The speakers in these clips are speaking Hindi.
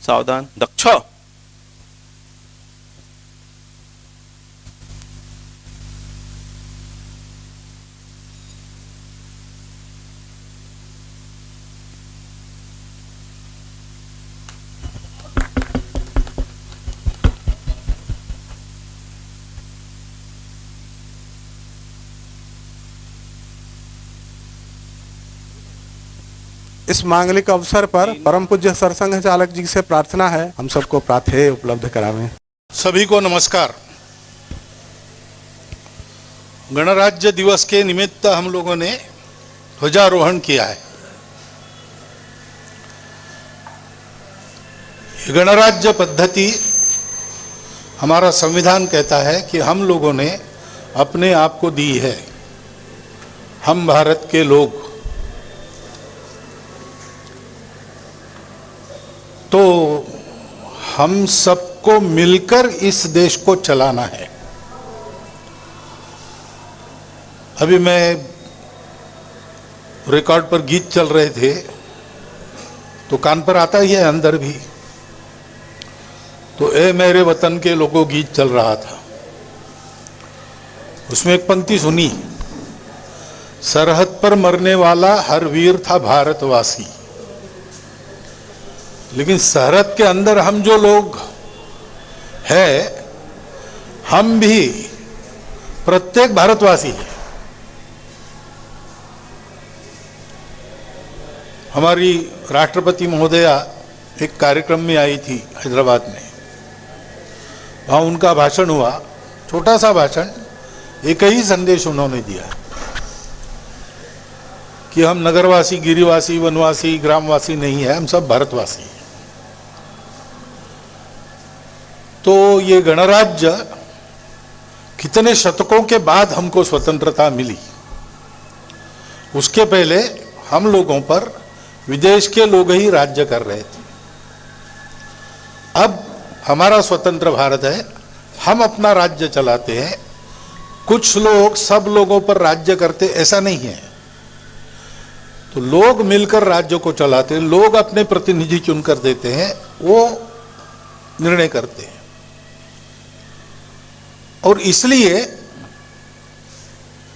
सावधान, दक्ष। इस मांगलिक अवसर पर परम पूज्य सरसंघ चालक जी से प्रार्थना है हम सबको प्रातः उपलब्ध करावें। सभी को नमस्कार। गणराज्य दिवस के निमित्त हम लोगों ने ध्वजारोहण किया है। गणराज्य पद्धति हमारा संविधान कहता है कि हम लोगों ने अपने आप को दी है, हम भारत के लोग। तो हम सबको मिलकर इस देश को चलाना है। अभी मैं रिकॉर्ड पर गीत चल रहे थे तो कान पर आता ही है, अंदर भी। तो ए मेरे वतन के लोगों गीत चल रहा था, उसमें एक पंक्ति सुनी, सरहद पर मरने वाला हर वीर था भारतवासी। लेकिन सरहद के अंदर हम जो लोग हैं, हम भी प्रत्येक भारतवासी है। हमारी राष्ट्रपति महोदया एक कार्यक्रम में आई थी हैदराबाद में, वहाँ उनका भाषण हुआ, छोटा सा भाषण, एक ही संदेश उन्होंने दिया कि हम नगरवासी, गिरिवासी, वनवासी, ग्रामवासी नहीं है, हम सब भारतवासी हैं। तो ये गणराज्य कितने शतकों के बाद हमको स्वतंत्रता मिली। उसके पहले हम लोगों पर विदेश के लोग ही राज्य कर रहे थे। अब हमारा स्वतंत्र भारत है, हम अपना राज्य चलाते हैं। कुछ लोग सब लोगों पर राज्य करते, ऐसा नहीं है। तो लोग मिलकर राज्य को चलाते हैं, लोग अपने प्रतिनिधि चुनकर देते हैं, वो निर्णय करते हैं। और इसलिए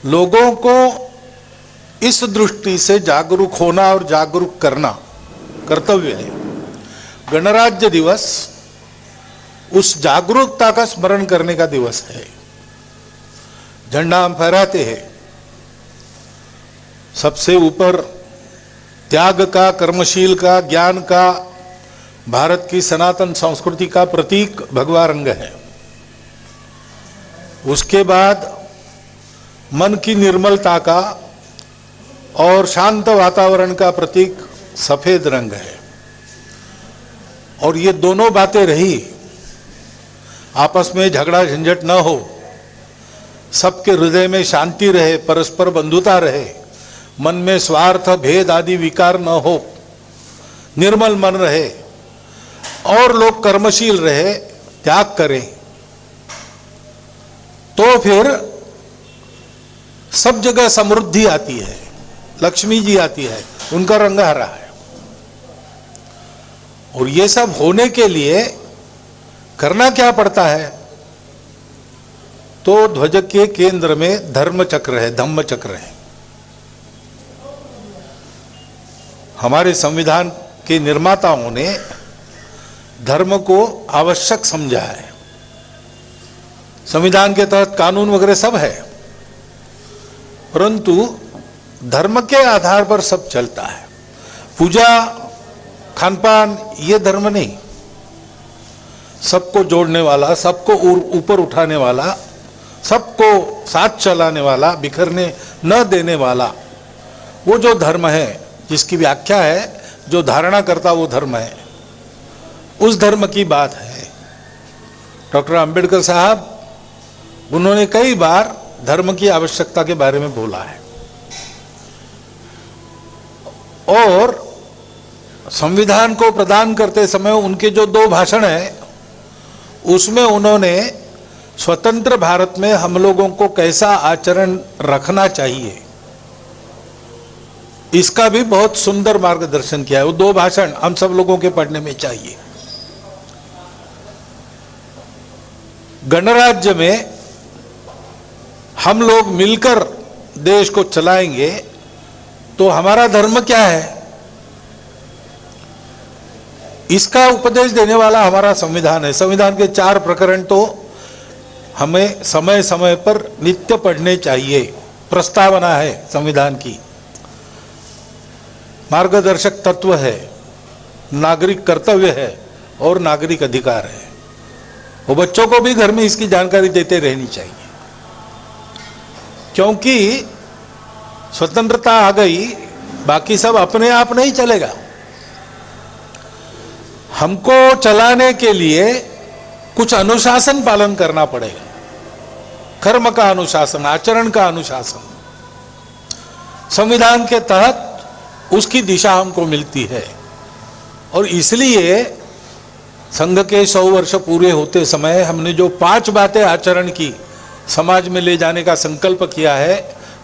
लोगों को इस दृष्टि से जागरूक होना और जागरूक करना कर्तव्य है। गणराज्य दिवस उस जागरूकता का स्मरण करने का दिवस है। झंडा हम फहराते हैं, सबसे ऊपर त्याग का, कर्मशील का, ज्ञान का, भारत की सनातन संस्कृति का प्रतीक भगवा रंग है। उसके बाद मन की निर्मलता का और शांत वातावरण का प्रतीक सफेद रंग है। और ये दोनों बातें रही, आपस में झगड़ा झंझट न हो, सबके हृदय में शांति रहे, परस्पर बंधुता रहे, मन में स्वार्थ, भेद आदि विकार न हो, निर्मल मन रहे और लोग कर्मशील रहे, त्याग करें, तो फिर सब जगह समृद्धि आती है, लक्ष्मी जी आती है, उनका रंग हरा है। और ये सब होने के लिए करना क्या पड़ता है? तो ध्वज के केंद्र में धर्म चक्र है, धम्म चक्र है। हमारे संविधान के निर्माताओं ने धर्म को आवश्यक समझा है। संविधान के तहत कानून वगैरह सब है, परंतु धर्म के आधार पर सब चलता है। पूजा, खानपान ये धर्म नहीं। सबको जोड़ने वाला, सबको ऊपर उठाने वाला, सबको साथ चलाने वाला, बिखरने न देने वाला, वो जो धर्म है, जिसकी व्याख्या है, जो धारणा करता वो धर्म है, उस धर्म की बात है। डॉक्टर अंबेडकर साहब, उन्होंने कई बार धर्म की आवश्यकता के बारे में बोला है। और संविधान को प्रदान करते समय उनके जो 2 भाषण हैं, उसमें उन्होंने स्वतंत्र भारत में हम लोगों को कैसा आचरण रखना चाहिए, इसका भी बहुत सुंदर मार्गदर्शन किया है। वो 2 भाषण हम सब लोगों के पढ़ने में चाहिए। गणराज्य में हम लोग मिलकर देश को चलाएंगे तो हमारा धर्म क्या है, इसका उपदेश देने वाला हमारा संविधान है। संविधान के 4 प्रकरण तो हमें समय समय पर नित्य पढ़ने चाहिए। प्रस्तावना है संविधान की, मार्गदर्शक तत्व है, नागरिक कर्तव्य है और नागरिक अधिकार है। वो बच्चों को भी घर में इसकी जानकारी देते रहनी चाहिए, क्योंकि स्वतंत्रता आ गई, बाकी सब अपने आप नहीं चलेगा। हमको चलाने के लिए कुछ अनुशासन पालन करना पड़ेगा, कर्म का अनुशासन, आचरण का अनुशासन। संविधान के तहत उसकी दिशा हमको मिलती है और इसलिए संघ के 100 वर्ष पूरे होते समय हमने जो 5 बातें आचरण की, समाज में ले जाने का संकल्प किया है।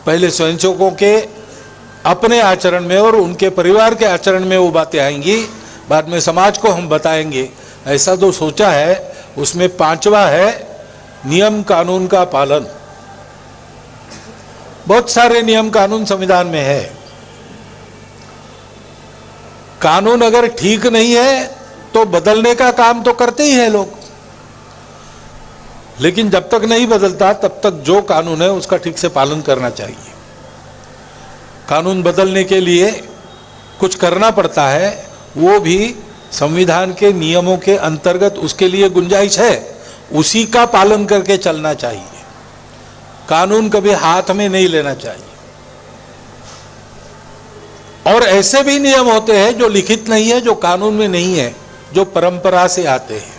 पहले स्वयंसेवकों के अपने आचरण में और उनके परिवार के आचरण में वो बातें आएंगी, बाद में समाज को हम बताएंगे। ऐसा जो सोचा है उसमें 5वां है नियम कानून का पालन। बहुत सारे नियम कानून संविधान में है। कानून अगर ठीक नहीं है तो बदलने का काम तो करते ही है लोग, लेकिन जब तक नहीं बदलता तब तक जो कानून है उसका ठीक से पालन करना चाहिए। कानून बदलने के लिए कुछ करना पड़ता है, वो भी संविधान के नियमों के अंतर्गत उसके लिए गुंजाइश है, उसी का पालन करके चलना चाहिए। कानून कभी हाथ में नहीं लेना चाहिए। और ऐसे भी नियम होते हैं जो लिखित नहीं है, जो कानून में नहीं है, जो परंपरा से आते हैं।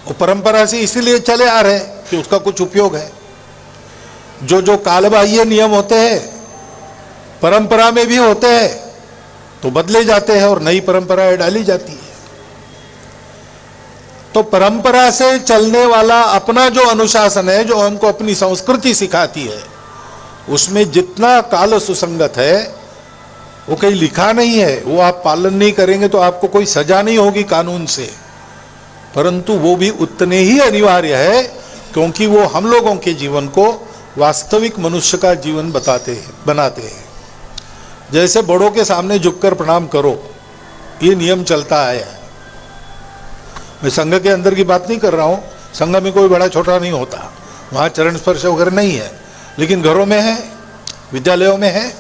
वो परंपरा से इसीलिए चले आ रहे हैं कि उसका कुछ उपयोग है। जो कालबाह्य नियम होते हैं परंपरा में भी होते हैं तो बदले जाते हैं और नई परंपराएं डाली जाती है। तो परंपरा से चलने वाला अपना जो अनुशासन है, जो हमको अपनी संस्कृति सिखाती है, उसमें जितना काल सुसंगत है वो कहीं लिखा नहीं है। वो आप पालन नहीं करेंगे तो आपको कोई सजा नहीं होगी कानून से, परंतु वो भी उतने ही अनिवार्य है, क्योंकि वो हम लोगों के जीवन को वास्तविक मनुष्य का जीवन बनाते हैं। जैसे बड़ों के सामने झुककर प्रणाम करो, ये नियम चलता आया है। मैं संघ के अंदर की बात नहीं कर रहा हूँ, संघ में कोई बड़ा छोटा नहीं होता, वहाँ चरण स्पर्श वगैरह नहीं है, लेकिन घरों में है, विद्यालयों में है।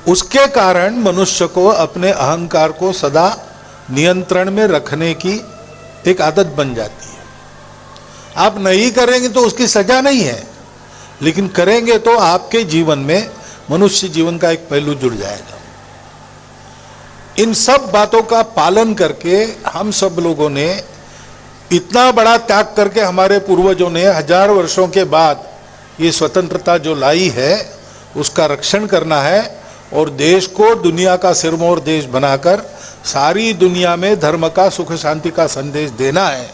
उसके कारण मनुष्य को अपने अहंकार को सदा नियंत्रण में रखने की एक आदत बन जाती है। आप नहीं करेंगे तो उसकी सजा नहीं है, लेकिन करेंगे तो आपके जीवन में मनुष्य जीवन का एक पहलू जुड़ जाएगा। इन सब बातों का पालन करके हम सब लोगों ने इतना बड़ा त्याग करके, हमारे पूर्वजों ने 1000 वर्षों के बाद ये स्वतंत्रता जो लाई है उसका रक्षण करना है और देश को दुनिया का सिरमौर देश बनाकर सारी दुनिया में धर्म का, सुख शांति का संदेश देना है।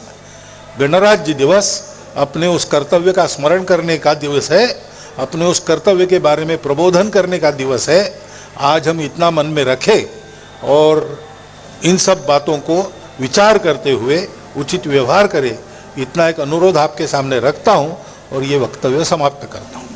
गणराज्य दिवस अपने उस कर्तव्य का स्मरण करने का दिवस है, अपने उस कर्तव्य के बारे में प्रबोधन करने का दिवस है। आज हम इतना मन में रखें और इन सब बातों को विचार करते हुए उचित व्यवहार करें, इतना एक अनुरोध आपके सामने रखता हूं और ये वक्तव्य समाप्त करता हूं।